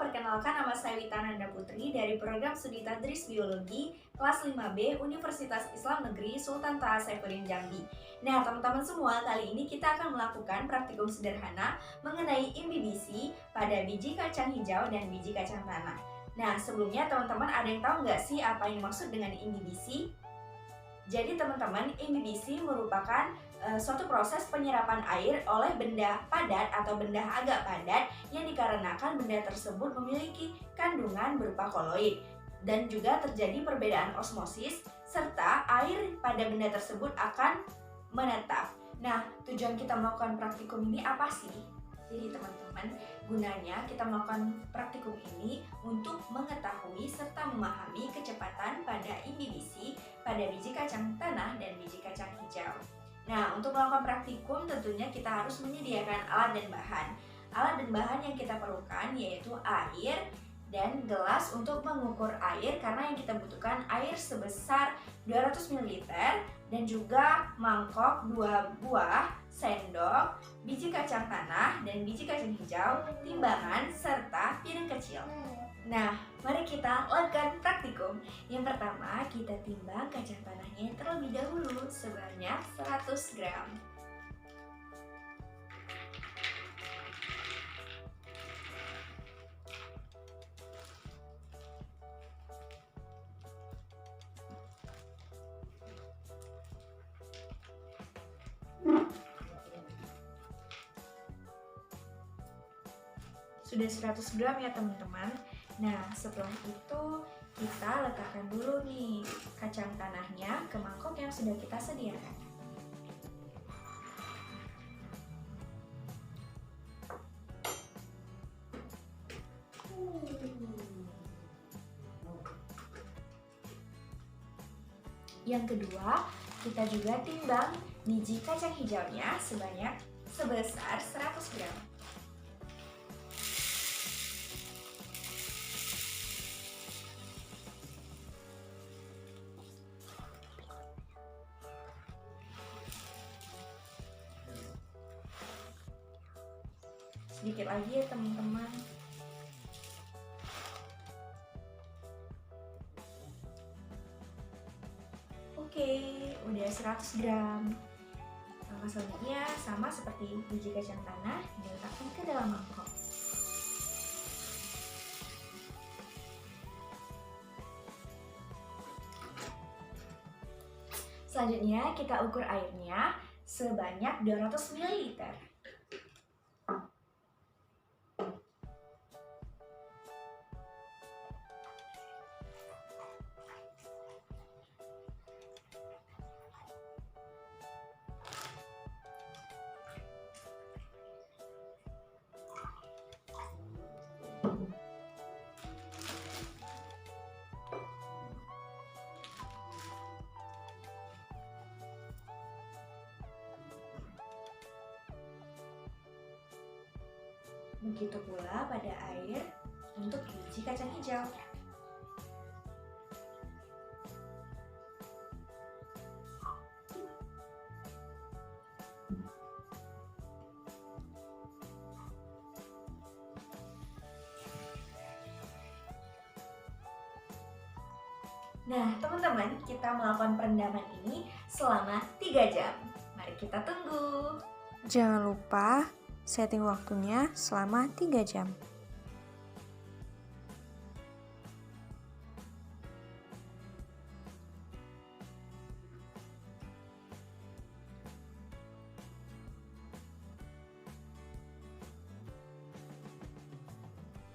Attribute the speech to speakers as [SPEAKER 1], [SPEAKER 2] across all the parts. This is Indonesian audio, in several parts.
[SPEAKER 1] perkenalkan nama saya Wita Nanda Putri dari program Studi Tadris Biologi kelas 5B Universitas Islam Negeri Sultan Taha Saifuddin Jambi. Nah, teman-teman semua, kali ini kita akan melakukan praktikum sederhana mengenai imbibisi pada biji kacang hijau dan biji kacang tanah. Nah, sebelumnya teman-teman ada yang tahu nggak sih apa yang dimaksud dengan imbibisi? Jadi teman-teman, imbibisi merupakan suatu proses penyerapan air oleh benda padat atau benda agak padat yang dikarenakan benda tersebut memiliki kandungan berupa koloid dan juga terjadi perbedaan osmosis serta air pada benda tersebut akan menetap. Nah, tujuan kita melakukan praktikum ini apa sih? Jadi teman-teman, gunanya kita melakukan praktikum ini untuk mengetahui serta memahami kecepatan pada imbibisi pada biji kacang tanah dan biji kacang hijau. Nah, untuk melakukan praktikum tentunya kita harus menyediakan alat dan bahan. Alat dan bahan yang kita perlukan yaitu air dan gelas untuk mengukur air, karena yang kita butuhkan air sebesar 200 ml dan juga mangkok 2 buah, sendok, biji kacang tanah dan biji kacang hijau, timbangan, serta piring kecil. Nah, mari kita lakukan praktikum. Yang pertama, kita timbang kacang tanahnya terlebih dahulu sebanyak 100 gram. Sudah 100 gram ya teman-teman. Nah, setelah itu kita letakkan dulu nih kacang tanahnya ke mangkok yang sudah kita sediakan. Yang kedua, kita juga timbang biji kacang hijaunya sebesar 100 gram. Sedikit lagi ya teman-teman. Oke, udah 100 gram. Langkah selanjutnya sama seperti biji kacang tanah, diletakkan ke dalam mangkok. Selanjutnya kita ukur airnya sebanyak 200 ml. Begitu pula pada air untuk biji kacang hijau. Nah, teman-teman, kita melakukan perendaman ini selama 3 jam. Mari kita tunggu.
[SPEAKER 2] Jangan lupa setting waktunya selama 3 jam.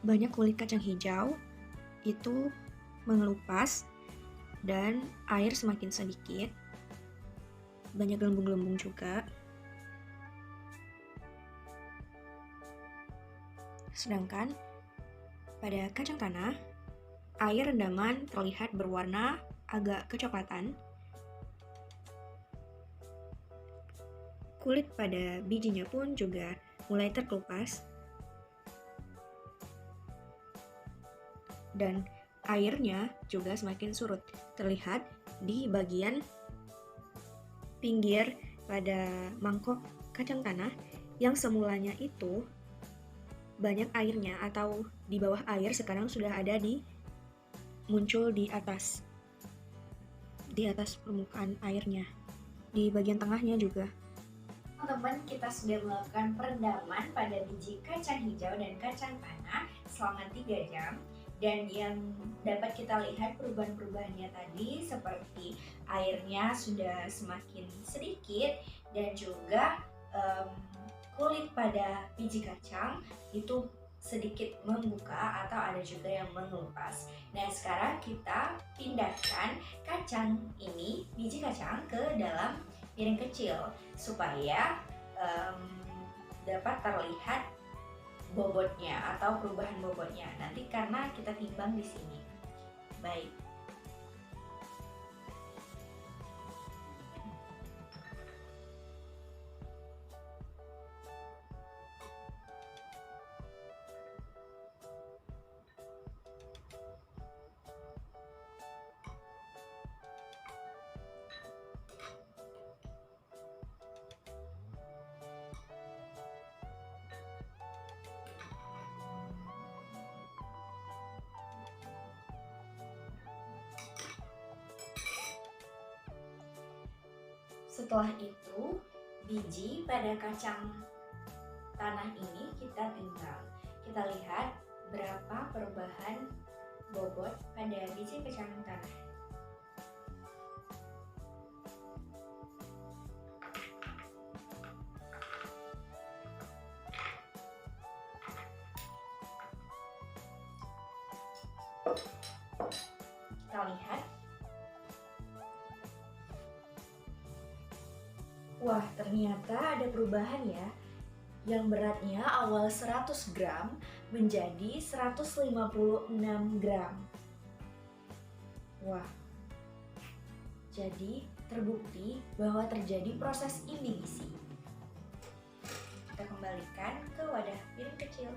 [SPEAKER 2] Banyak kulit kacang hijau itu mengelupas dan air semakin sedikit. Banyak gelembung-gelembung juga. Sedangkan pada kacang tanah, air rendaman terlihat berwarna agak kecoklatan. Kulit pada bijinya pun juga mulai terkelupas. Dan airnya juga semakin surut, terlihat di bagian pinggir pada mangkok kacang tanah yang semulanya itu banyak airnya atau di bawah air sekarang sudah ada muncul di atas permukaan airnya, di bagian tengahnya juga.
[SPEAKER 1] Teman-teman, kita sudah melakukan perendaman pada biji kacang hijau dan kacang tanah selama 3 jam. Dan yang dapat kita lihat perubahan-perubahannya tadi seperti airnya sudah semakin sedikit dan juga kulit pada biji kacang itu sedikit membuka atau ada juga yang mengelupas. Nah, sekarang kita pindahkan biji kacang ke dalam piring kecil supaya dapat terlihat bobotnya atau perubahan bobotnya nanti karena kita timbang di sini. Baik. Setelah itu, biji pada kacang tanah ini kita timbang. Kita lihat berapa perubahan bobot pada biji kacang tanah. Kita lihat. Wah, ternyata ada perubahan ya. Yang beratnya awal 100 gram menjadi 156 gram. Wah. Jadi terbukti bahwa terjadi proses imbibisi. Kita kembalikan ke wadah piring kecil.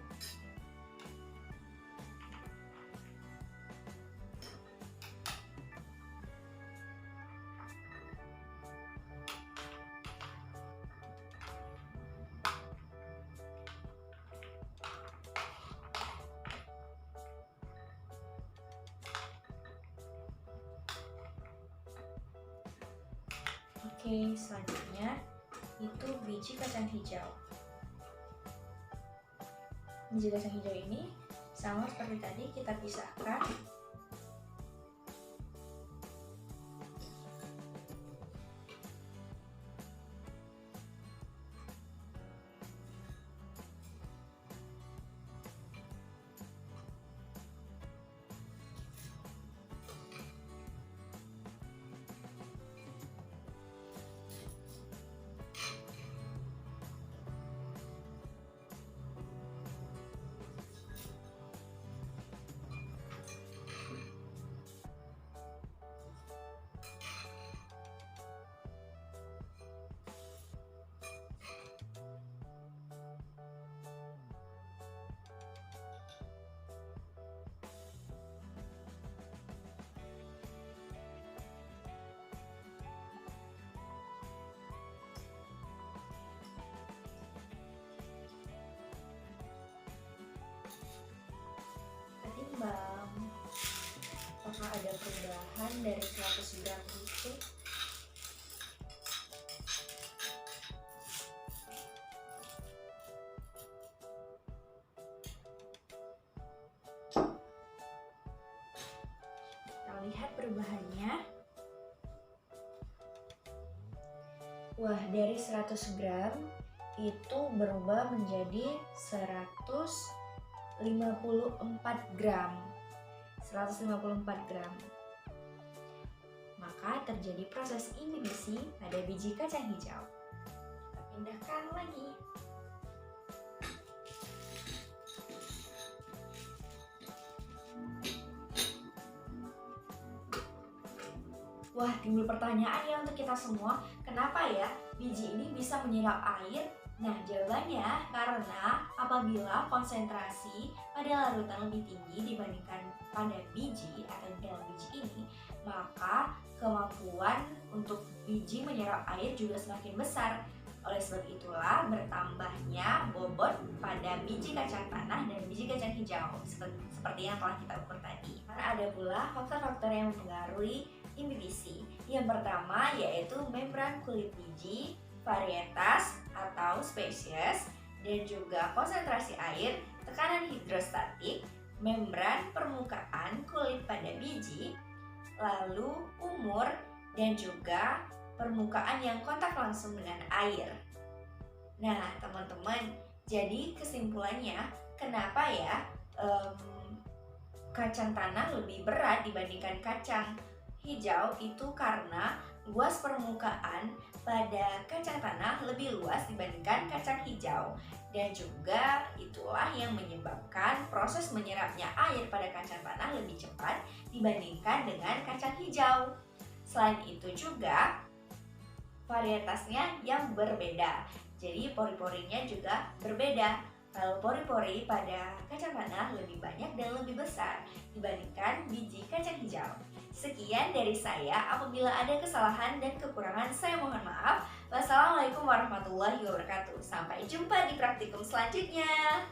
[SPEAKER 1] Oke, selanjutnya itu biji kacang hijau. Biji kacang hijau ini sama seperti tadi, kita pisahkan. Timbang apakah ada perubahan dari 100 gram itu. Kita lihat perubahannya. Wah, dari 100 gram itu berubah menjadi 154 gram. Maka terjadi proses imbibisi pada biji kacang hijau. Kita pindahkan lagi. Wah, timbul pertanyaan ya untuk kita semua, kenapa ya biji ini bisa menyerap air? Nah, jawabannya karena apabila konsentrasi pada larutan lebih tinggi dibandingkan pada biji atau dalam biji ini, maka kemampuan untuk biji menyerap air juga semakin besar. Oleh sebab itulah bertambahnya bobot pada biji kacang tanah dan biji kacang hijau seperti yang telah kita ukur tadi. Ada pula faktor-faktor yang mempengaruhi imbibisi. Yang pertama yaitu membran kulit biji, varietas atau spesies, dan juga konsentrasi air, tekanan hidrostatik, membran permukaan kulit pada biji, lalu umur, dan juga permukaan yang kontak langsung dengan air. Nah, teman-teman, jadi kesimpulannya, kenapa ya kacang tanah lebih berat dibandingkan kacang hijau? Itu karena luas permukaan pada kacang tanah lebih luas dibandingkan kacang hijau, dan juga itulah yang menyebabkan proses menyerapnya air pada kacang tanah lebih cepat dibandingkan dengan kacang hijau. Selain itu juga varietasnya yang berbeda, jadi pori-porinya juga berbeda. Kalau pori-pori pada kacang tanah lebih banyak dan lebih besar dibandingkan biji kacang hijau. Sekian dari saya, apabila ada kesalahan dan kekurangan saya mohon maaf. Wassalamualaikum warahmatullahi wabarakatuh. Sampai jumpa di praktikum selanjutnya.